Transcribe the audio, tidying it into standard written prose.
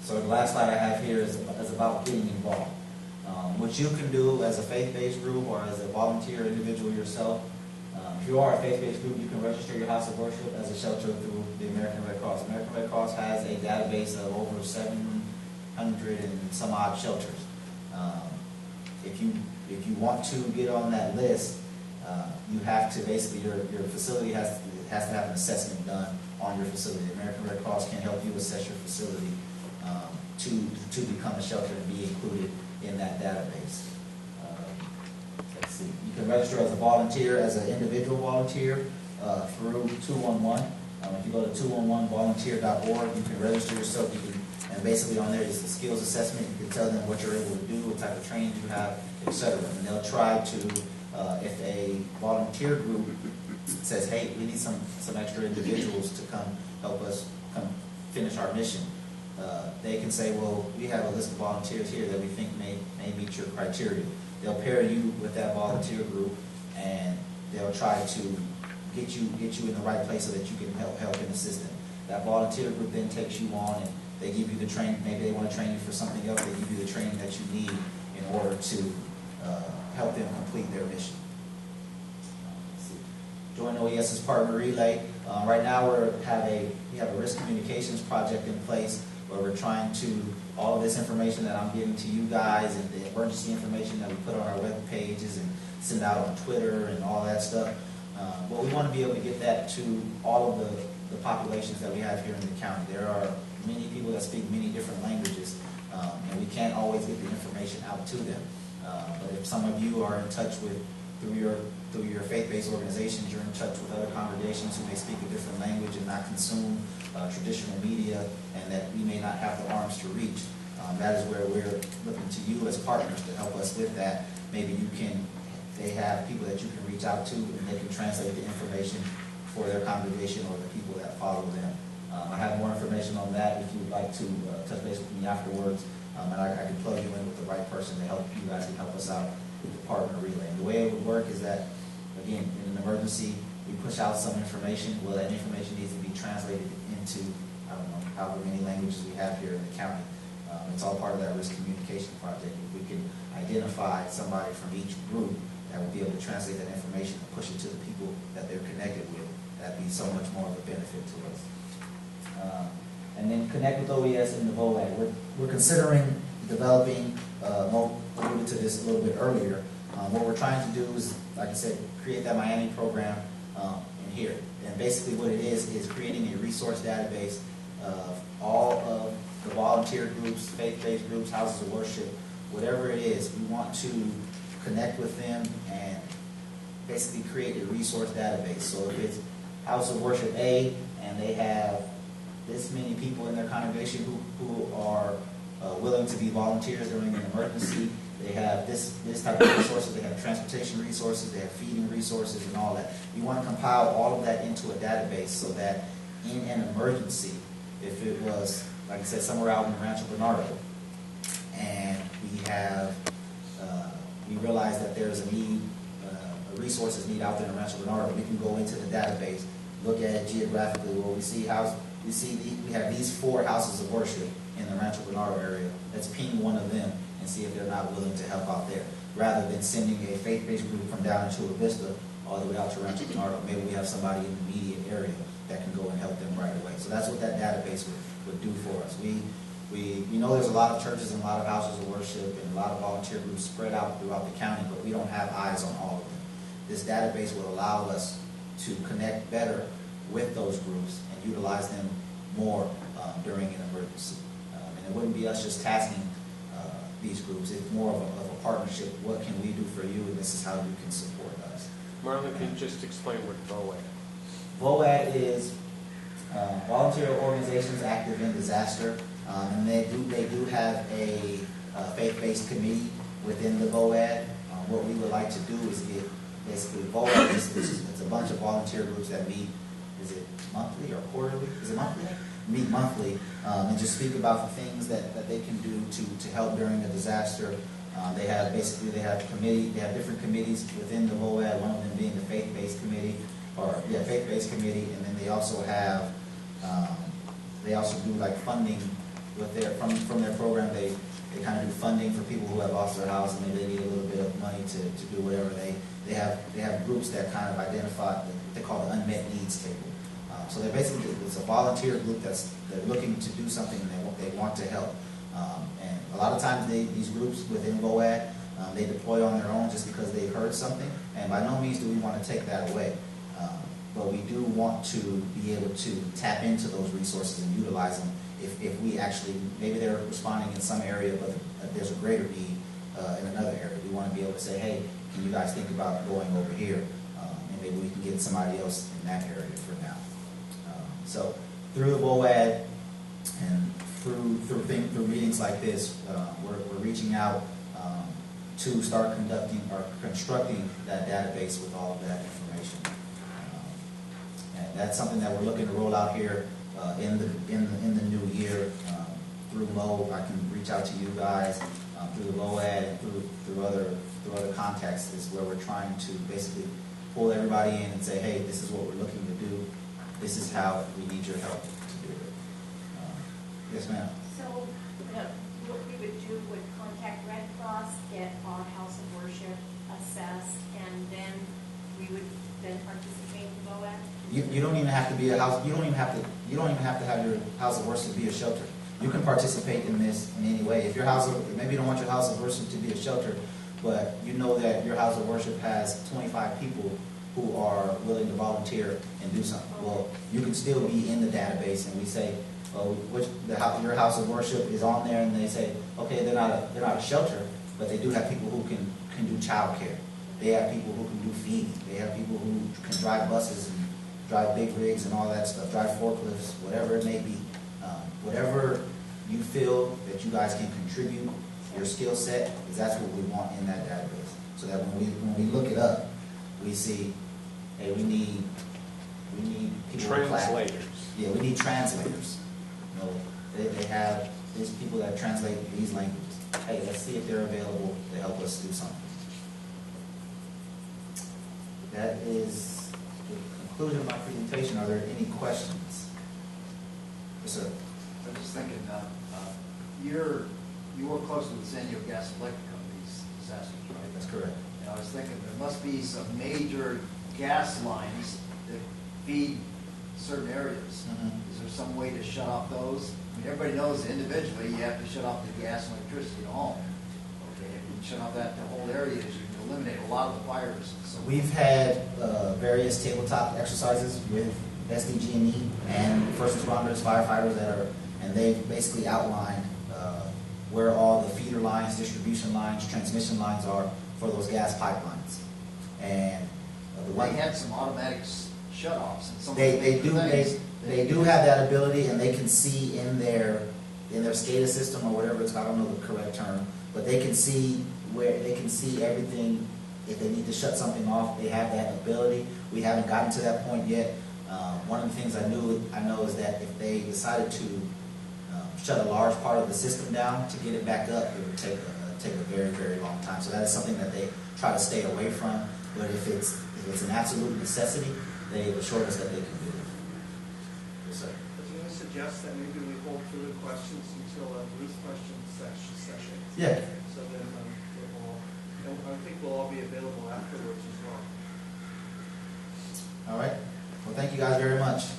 So the last slide I have here is about getting involved. What you can do as a faith-based group or as a volunteer individual yourself. If you are a faith-based group, you can register your house of worship as a shelter through the American Red Cross. American Red Cross has a database of over 700 and some odd shelters. If you want to get on that list, you have to basically, your facility has to have an assessment done on your facility. The American Red Cross can help you assess your facility to become a shelter and be included in that database. Let's see. You can register as a volunteer, as an individual volunteer through 211. If you go to 211volunteer.org, you can register yourself. And basically on there is the skills assessment. You can tell them what you're able to do, what type of training you have, etc. And they'll try to, if a volunteer group says, hey, we need some extra individuals to come help us come finish our mission, they can say, well, we have a list of volunteers here that we think may meet your criteria. They'll pair you with that volunteer group, and they'll try to get you in the right place so that you can help and assist them. That volunteer group then takes you on and they give you the training. Maybe they want to train you for something else. They give you the training that you need in order to help them complete their mission. Join OES's partner relay. Right now we have a risk communications project in place where we're trying to, all of this information that I'm giving to you guys and the emergency information that we put on our web pages and send out on Twitter and all that stuff. But we want to be able to get that to all of the populations that we have here in the county. There are many people that speak many different languages, and we can't always get the information out to them. But if some of you are in touch with, through your faith-based organizations, you're in touch with other congregations who may speak a different language and not consume traditional media, and that we may not have the arms to reach, that is where we're looking to you as partners to help us with that. Maybe they have people that you can reach out to, and they can translate the information for their congregation or the people that follow them. I have more information on that if you would like to touch base with me afterwards, and I can plug you in with the right person to help you guys and help us out with the partner relay. And the way it would work is that, again, in an emergency, we push out some information. Well, that information needs to be translated into, I don't know, however many languages we have here in the county. It's all part of that risk communication project. If we can identify somebody from each group that will be able to translate that information and push it to the people that they're connected with, that'd be so much more of a benefit to us. And then connect with OES in the VOAD. We're considering developing, Mo alluded to this a little bit earlier, what we're trying to do is, like I said, create that Miami program in here. And basically what it is creating a resource database of all of the volunteer groups, faith-based groups, houses of worship, whatever it is. We want to connect with them and basically create a resource database. So if it's House of Worship A and they have this many people in their congregation who are willing to be volunteers during an emergency, they have this type of resources, they have transportation resources, they have feeding resources and all that. We want to compile all of that into a database so that in an emergency, if it was, like I said, somewhere out in Rancho Bernardo, and we realize that there's a need, a resources need out there in Rancho Bernardo, we can go into the database, look at it geographically, where we have these 4 houses of worship in the Rancho Bernardo area. Let's ping one of them and see if they're not willing to help out there, rather than sending a faith-based group from down in Chula Vista all the way out to Rancho Bernardo. Maybe we have somebody in the immediate area that can go and help them right away. So that's what that database would do for us. We know there's a lot of churches and a lot of houses of worship and a lot of volunteer groups spread out throughout the county, but we don't have eyes on all of them. This database will allow us to connect better with those groups and utilize them more during an emergency. And it wouldn't be us just tasking these groups. It's more of a partnership. What can we do for you, and this is how you can support us. Marlon, can you just explain what VOAD is? VOAD is volunteer organizations active in disaster, and they do have a faith-based committee within the VOAD. What we would like to do is get basically VOAD. It's a bunch of volunteer groups that meet. Is it monthly or quarterly? Is it monthly? Meet monthly and just speak about the things that they can do to help during a disaster. They have different committees within the VOAD. One of them being the faith-based committee, faith-based committee, and then they also have they also do like funding with their, from their program, they kind of do funding for people who have lost their house and maybe they need a little bit of money to do whatever. They have groups that kind of identify, they call the unmet needs table. So they're basically, it's a volunteer group they're looking to do something and they want to help. And a lot of times these groups within VOAD, they deploy on their own just because they've heard something, and by no means do we want to take that away. But we do want to be able to tap into those resources and utilize them if we actually, maybe they're responding in some area, but there's a greater need in another area. We want to be able to say, hey, can you guys think about going over here? And maybe we can get somebody else in that area for now. So through the VOAD and through meetings like this, we're reaching out to start constructing that database with all of that information. And that's something that we're looking to roll out here in the new year through Mo. I can reach out to you guys through the VOAD and through other contacts. Is where we're trying to basically pull everybody in and say, hey, this is what we're looking to do. This is how we need your help to do it. Yes, ma'am. So what we would do would contact Red Cross, get our house of worship assessed, and then we would then participate in VOAD? You don't even have to be a house. You don't even have to have your house of worship be a shelter. You can participate in this in any way. If your maybe you don't want your house of worship to be a shelter, but you know that your house of worship has 25 people who are willing to volunteer and do something. Well, you can still be in the database, and we say, oh, your house of worship is on there, and they say, okay, they're not a shelter, but they do have people who can do child care. They have people who can do feeding. They have people who can drive buses and drive big rigs and all that stuff, drive forklifts, whatever it may be. Whatever you feel that you guys can contribute, your skill set, is that's what we want in that database. So that when we look it up, we see, hey, we need people Translators. Yeah, we need translators. You know, they have these people that translate these languages. Hey, let's see if they're available to help us do something. That is the conclusion of my presentation. Are there any questions? Yes, sir. I was just thinking, you work closely with San Diego Gas and Electric Company's disasters, right? That's correct. And I was thinking there must be some major gas lines that feed certain areas. Is there some way to shut off those? I mean, everybody knows individually you have to shut off the gas and electricity at home. Okay, if you shut off that to whole areas, you can eliminate a lot of the fires. So We've had various tabletop exercises with SDG&E and first responders, firefighters and they've basically outlined where all the feeder lines, distribution lines, transmission lines are for those gas pipelines. And they had some automatic shut-offs and some they do have that ability, and they can see in their SCADA system or whatever it's, I don't know the correct term, but they can see everything. If they need to shut something off, they have that ability. We haven't gotten to that point yet. One of the things I know is that if they decided to shut a large part of the system down to get it back up, it would take a very, very long time. So that is something that they try to stay away from. But if it's an absolute necessity, they've assured us that they can do it. Yes, sir. I was going to suggest that maybe we hold further questions until a brief question session. Yeah. So then I think we'll all be available afterwards as well. All right. Well, thank you guys very much.